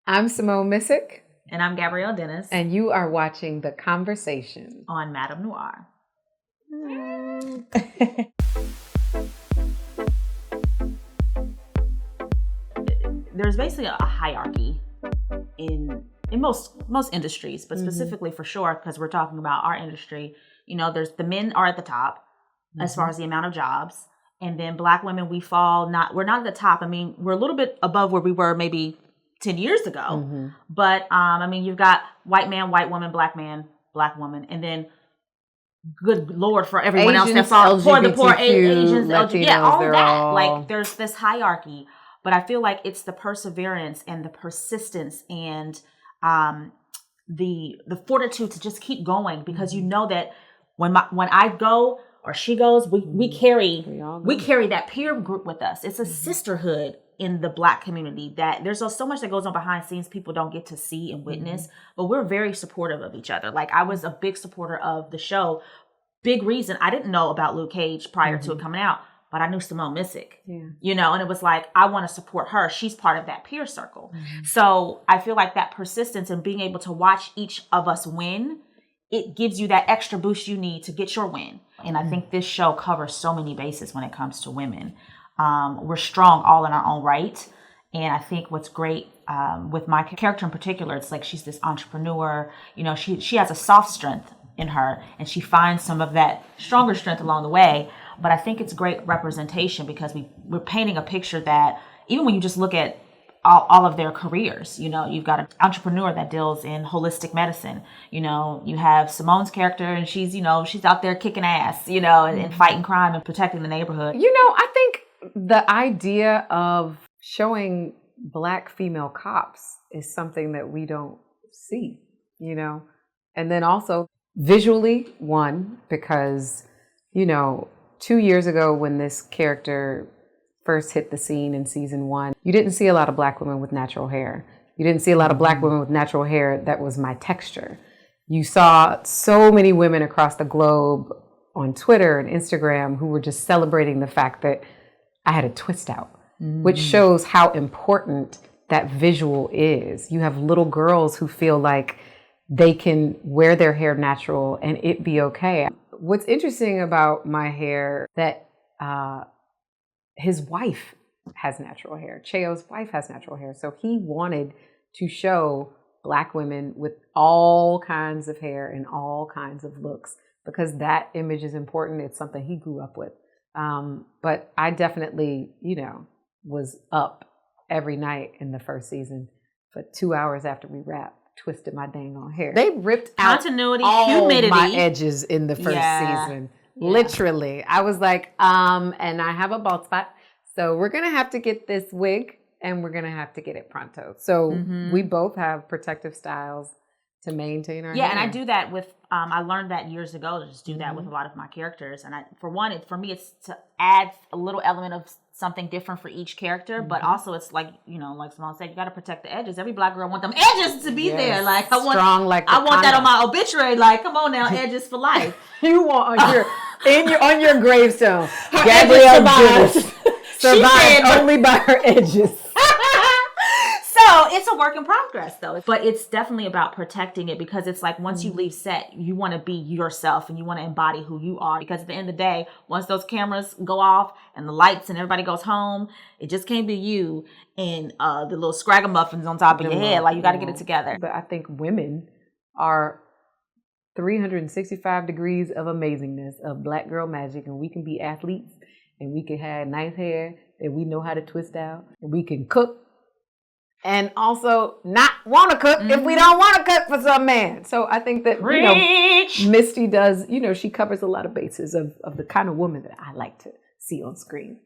I'm Simone Missick. And I'm Gabrielle Dennis. And you are watching The Conversation on MadameNoire. There's basically a hierarchy in most industries, but specifically for sure, because we're talking about our industry, you know, there's the men are at the top as far as the amount of jobs. And then Black women, we're not at the top. I mean, we're a little bit above where we were maybe 10 years ago. But, I mean, you've got white man, white woman, Black man, Black woman. And then, good Lord, for everyone Asians, else that falls, poor, the poor, Asians, Latinos, yeah, all that. All... Like, there's this hierarchy. But I feel like it's the perseverance and the persistence and the fortitude to just keep going, because you know that when I go or she goes, we carry that peer group with us. It's a sisterhood in the Black community that there's so much that goes on behind scenes people don't get to see and witness, but we're very supportive of each other. Like, I was a big supporter of the show. Big reason I didn't know about Luke Cage prior to it coming out, but I knew Simone Missick, you know, and it was like, I want to support her. She's part of that peer circle. So I feel like that persistence and being able to watch each of us win, it gives you that extra boost you need to get your win. And I think this show covers so many bases when it comes to women. We're strong all in our own right. And I think what's great with my character in particular, it's like she's this entrepreneur, you know, she has a soft strength in her, and she finds some of that stronger strength along the way. But I think it's great representation, because we're painting a picture that even when you just look at all of their careers, you know, you've got an entrepreneur that deals in holistic medicine. You know, you have Simone's character, and she's out there kicking ass, you know, and fighting crime and protecting the neighborhood. You know, I think the idea of showing Black female cops is something that we don't see, you know, and then also visually, one, because, you know, 2 years ago when this character first hit the scene in season 1, you didn't see a lot of Black women with natural hair. You didn't see a lot of Black women with natural hair that was my texture. You saw so many women across the globe on Twitter and Instagram who were just celebrating the fact that I had a twist out, which shows how important that visual is. You have little girls who feel like they can wear their hair natural and it be okay. What's interesting about my hair, that his wife has natural hair. Cheo's wife has natural hair. So he wanted to show Black women with all kinds of hair and all kinds of looks, because that image is important. It's something he grew up with. But I definitely, you know, was up every night in the first season for 2 hours after we wrapped, twisted my dang on hair. They ripped continuity, out all humidity, my edges in the first season. Yeah. Literally. I was like, and I have a bald spot, so we're going to have to get this wig and we're going to have to get it pronto. So we both have protective styles to maintain our hair. And I do that with, I learned that years ago to just do that with a lot of my characters. And for me, it's to add a little element of something different for each character, but also it's like, you know, like Simone said, you got to protect the edges. Every Black girl want them edges to be there. Like, I want that on my obituary. Like, come on now, edges for life. You want on your gravestone, Gabrielle Dennis survived only by her edges. So it's a work in progress, though. But it's definitely about protecting it, because it's like, once you leave set, you want to be yourself and you want to embody who you are. Because at the end of the day, once those cameras go off and the lights and everybody goes home, it just can't be you and the little scragamuffins on top of your head. Like, you got to get it together. But I think women are 365 degrees of amazingness, of Black girl magic, and we can be athletes, and we can have nice hair that we know how to twist out, and we can cook, and also not want to cook if we don't want to cook for some man. So I think that, you know, Misty does, you know, she covers a lot of bases of the kind of woman that I like to see on screen.